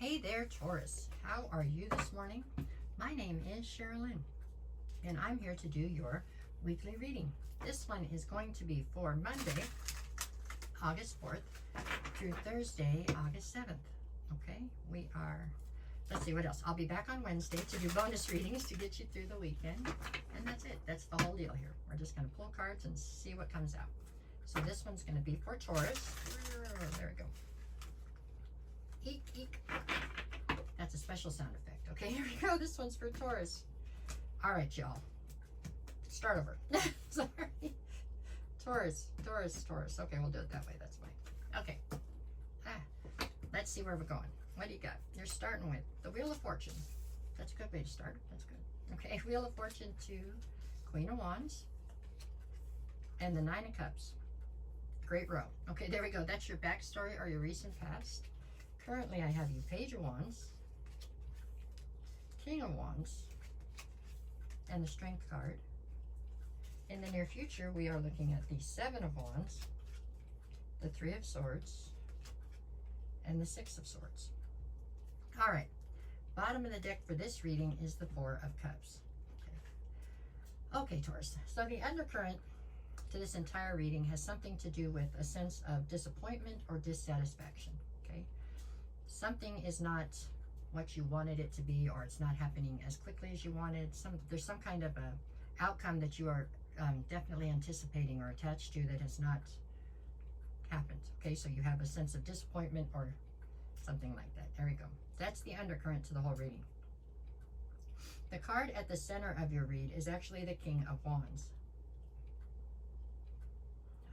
Hey there, Taurus. How are you this morning? My name is Sherilyn, and I'm here to do your weekly reading. This one is going to be for Monday, August 4th through Thursday, August 7th. Okay, let's see what else. I'll be back on Wednesday to do bonus readings to get you through the weekend. And that's it. That's the whole deal here. We're just going to pull cards and see what comes out. So this one's going to be for Taurus. There we go. Eek, eek. That's a special sound effect. Okay, here we go. This one's for Taurus. All right, y'all. Start over. Sorry. Taurus. Okay, we'll do it that way. That's fine. Okay. Let's see where we're going. What do you got? You're starting with the Wheel of Fortune. That's a good way to start. That's good. Okay, Wheel of Fortune to Queen of Wands and the Nine of Cups. Great row. Okay, there we go. That's your backstory or your recent past. Currently, I have you Page of Wands, King of Wands, and the Strength card. In the near future, we are looking at the Seven of Wands, the Three of Swords, and the Six of Swords. All right, bottom of the deck for this reading is the Four of Cups. Okay, Taurus. So the undercurrent to this entire reading has something to do with a sense of disappointment or dissatisfaction. Okay, something is not what you wanted it to be, or it's not happening as quickly as you wanted. There's some kind of a outcome that you are definitely anticipating or attached to that has not happened. Okay, so you have a sense of disappointment or something like that. There we go. That's the undercurrent to the whole reading. The card at the center of your read is actually the King of Wands.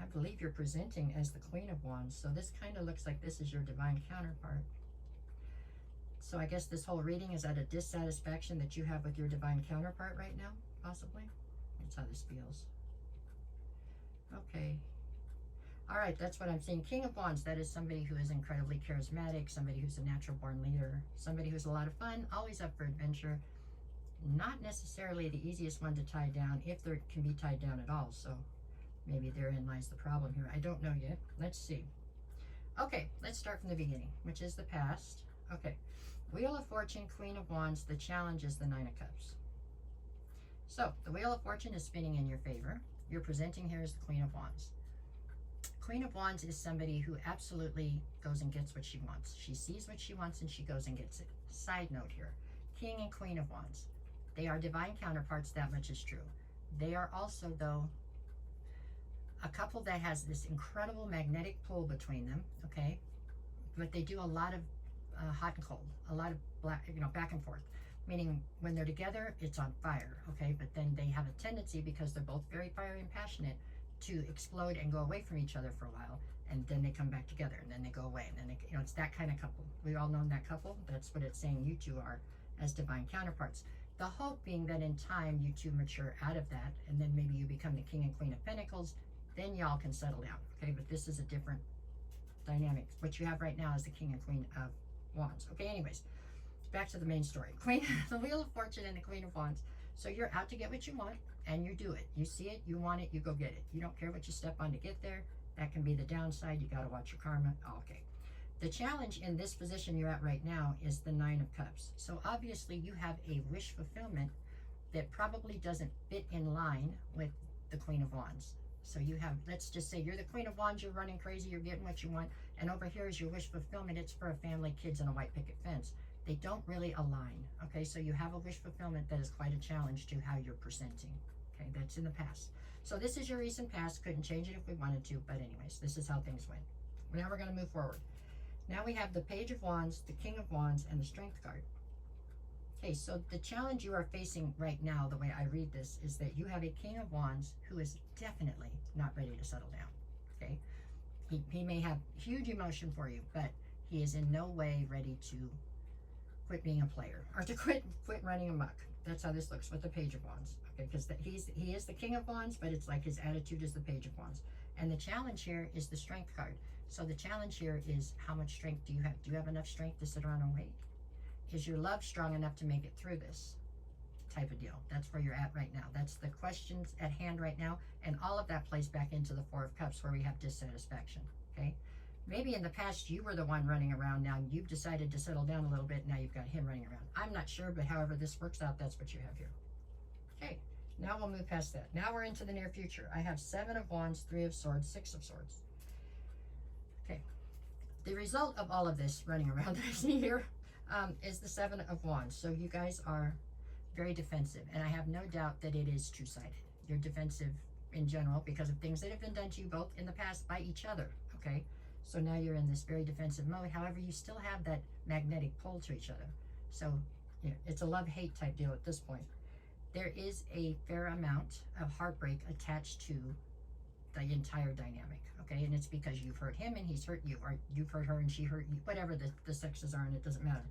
I believe you're presenting as the Queen of Wands, so this kind of looks like this is your divine counterpart. So I guess this whole reading is at a dissatisfaction that you have with your divine counterpart right now, possibly. That's how this feels. Okay. All right, that's what I'm seeing. King of Wands, that is somebody who is incredibly charismatic, somebody who's a natural born leader, somebody who's a lot of fun, always up for adventure. Not necessarily the easiest one to tie down, if there can be tied down at all. So maybe therein lies the problem here. I don't know yet. Let's see. Okay, let's start from the beginning, which is the past. Okay, Wheel of Fortune, Queen of Wands. The challenge is the Nine of Cups. So the Wheel of Fortune is spinning in your favor. You're presenting here as the Queen of Wands. Queen of Wands is somebody who absolutely goes and gets what she wants. She sees what she wants and she goes and gets it. Side note here, King and Queen of Wands. They are divine counterparts, that much is true. They are also, though, a couple that has this incredible magnetic pull between them, okay? But they do a lot of hot and cold, a lot of back and forth. Meaning when they're together, it's on fire, okay? But then they have a tendency, because they're both very fiery and passionate, to explode and go away from each other for a while, and then they come back together, and then they go away, and then they, it's that kind of couple. We all know that couple. That's what it's saying you two are as divine counterparts. The hope being that in time you two mature out of that, and then maybe you become the King and Queen of Pentacles. Then y'all can settle down, okay? But this is a different dynamic. What you have right now is the King and Queen of Wands. Okay, anyways, back to the main story. The Wheel of Fortune and the Queen of Wands. So you're out to get what you want, and you do it. You see it, you want it, you go get it. You don't care what you step on to get there. That can be the downside. You got to watch your karma. Okay. The challenge in this position you're at right now is the Nine of Cups. So obviously you have a wish fulfillment that probably doesn't fit in line with the Queen of Wands. So you have, let's just say you're the Queen of Wands, you're running crazy, you're getting what you want, and over here is your wish fulfillment. It's for a family, kids, and a white picket fence. They don't really align, okay? So you have a wish fulfillment that is quite a challenge to how you're presenting, okay? That's in the past. So this is your recent past. Couldn't change it if we wanted to, but anyways, this is how things went. Now we're going to move forward. Now we have the Page of Wands, the King of Wands, and the Strength card. Okay, so the challenge you are facing right now, the way I read this, is that you have a King of Wands who is definitely not ready to settle down, okay? He may have huge emotion for you, but he is in no way ready to quit being a player, or to quit running amok. That's how this looks with the Page of Wands, okay? Because he is the King of Wands, but it's like his attitude is the Page of Wands. And the challenge here is the Strength card. So the challenge here is, how much strength do you have? Do you have enough strength to sit around and wait? Is your love strong enough to make it through this type of deal? That's where you're at right now. That's the questions at hand right now. And all of that plays back into the Four of Cups, where we have dissatisfaction, okay? Maybe in the past you were the one running around. Now you've decided to settle down a little bit. Now you've got him running around. I'm not sure, but however this works out, that's what you have here. Okay, now we'll move past that. Now we're into the near future. I have 7 of Wands, 3 of Swords, 6 of Swords. Okay, the result of all of this running around that I see here is the 7 of Wands. So you guys are very defensive, and I have no doubt that it is two-sided. You're defensive in general because of things that have been done to you both in the past by each other, okay? So now you're in this very defensive mode. However, you still have that magnetic pull to each other. So you know, it's a love-hate type deal at this point. There is a fair amount of heartbreak attached to the entire dynamic, okay? And it's because you've hurt him and he's hurt you, or you've hurt her and she hurt you, whatever the sexes are, and it doesn't matter.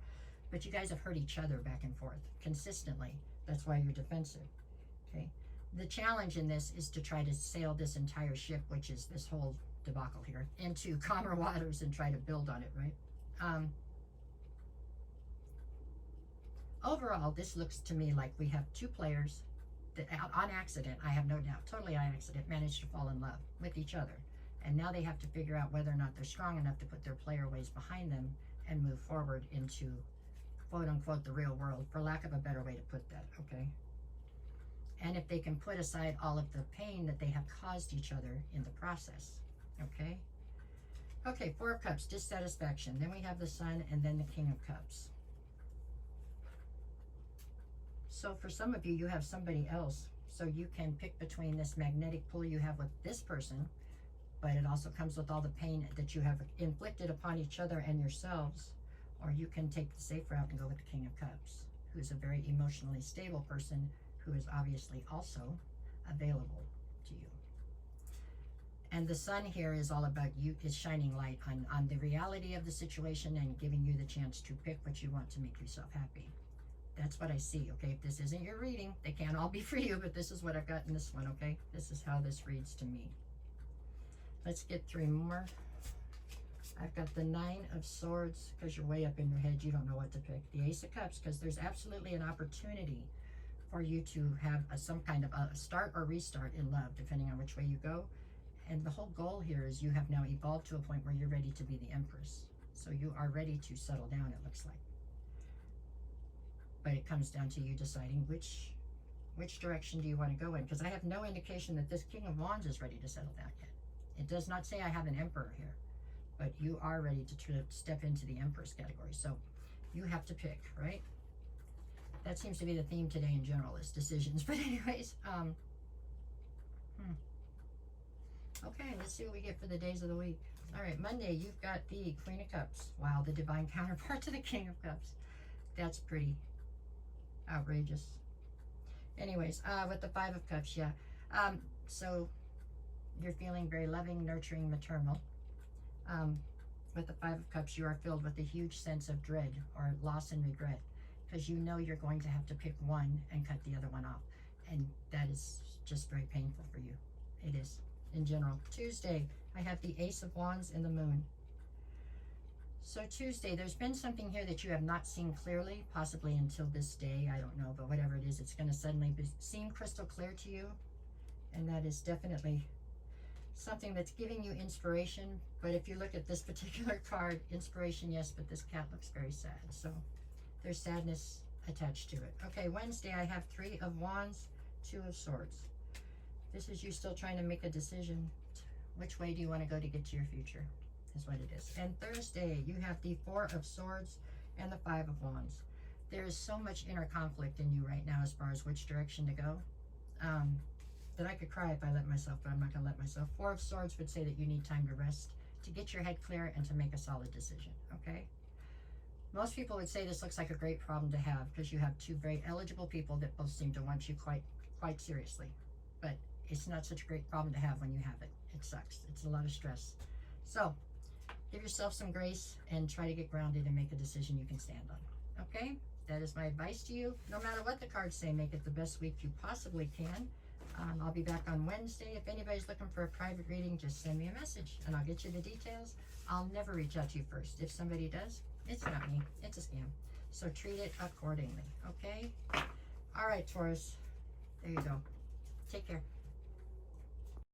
But you guys have hurt each other back and forth consistently. That's why you're defensive, okay? The challenge in this is to try to sail this entire ship, which is this whole debacle here, into calmer waters and try to build on it, right? Overall, this looks to me like we have 2 players that on accident, I have no doubt, totally on accident, managed to fall in love with each other. And now they have to figure out whether or not they're strong enough to put their player ways behind them and move forward into quote unquote the real world, for lack of a better way to put that, okay? And if they can put aside all of the pain that they have caused each other in the process, okay? Okay, 4 of Cups, dissatisfaction. Then we have the Sun and then the King of Cups. So for some of you, you have somebody else. So you can pick between this magnetic pull you have with this person, but it also comes with all the pain that you have inflicted upon each other and yourselves. Or you can take the safe route and go with the King of Cups, who's a very emotionally stable person who is obviously also available to you. And the Sun here is all about you, is shining light on the reality of the situation and giving you the chance to pick what you want to make yourself happy. That's what I see, okay? If this isn't your reading, they can't all be for you, but this is what I've got in this one, okay? This is how this reads to me. Let's get 3 more. I've got the 9 of Swords, because you're way up in your head, you don't know what to pick. The Ace of Cups, because there's absolutely an opportunity for you to have some kind of a start or restart in love, depending on which way you go. And the whole goal here is you have now evolved to a point where you're ready to be the Empress. So you are ready to settle down, it looks like. But it comes down to you deciding which direction do you want to go in, because I have no indication that this King of Wands is ready to settle down yet. It does not say I have an Emperor here, but you are ready to step into the Empress category. So you have to pick, right? That seems to be the theme today in general, is decisions. But anyways, okay, let's see what we get for the days of the week. All right, Monday, you've got the Queen of Cups. Wow, the divine counterpart to the King of Cups. That's pretty outrageous. Anyways, with the 5 of Cups, yeah. So you're feeling very loving, nurturing, maternal. With the 5 of Cups, you are filled with a huge sense of dread or loss and regret, because you know you're going to have to pick one and cut the other one off. And that is just very painful for you. It is, in general. Tuesday, I have the Ace of Wands and the Moon. So Tuesday, there's been something here that you have not seen clearly, possibly until this day, I don't know, but whatever it is, it's going to suddenly seem crystal clear to you. And that is definitely something that's giving you inspiration. But if you look at this particular card, inspiration, yes, but this cat looks very sad. So there's sadness attached to it. Okay, Wednesday, I have 3 of Wands, 2 of Swords. This is you still trying to make a decision. Which way do you want to go to get to your future? Is what it is. And Thursday, you have the 4 of Swords and the 5 of Wands. There is so much inner conflict in you right now as far as which direction to go, that I could cry if I let myself, but I'm not going to let myself. 4 of Swords would say that you need time to rest, to get your head clear, and to make a solid decision, okay? Most people would say this looks like a great problem to have, because you have 2 very eligible people that both seem to want you quite seriously. But it's not such a great problem to have when you have it. It sucks. It's a lot of stress. So give yourself some grace and try to get grounded and make a decision you can stand on. Okay? That is my advice to you. No matter what the cards say, make it the best week you possibly can. I'll be back on Wednesday. If anybody's looking for a private reading, just send me a message and I'll get you the details. I'll never reach out to you first. If somebody does, it's not me. It's a scam. So treat it accordingly. Okay? All right, Taurus. There you go. Take care.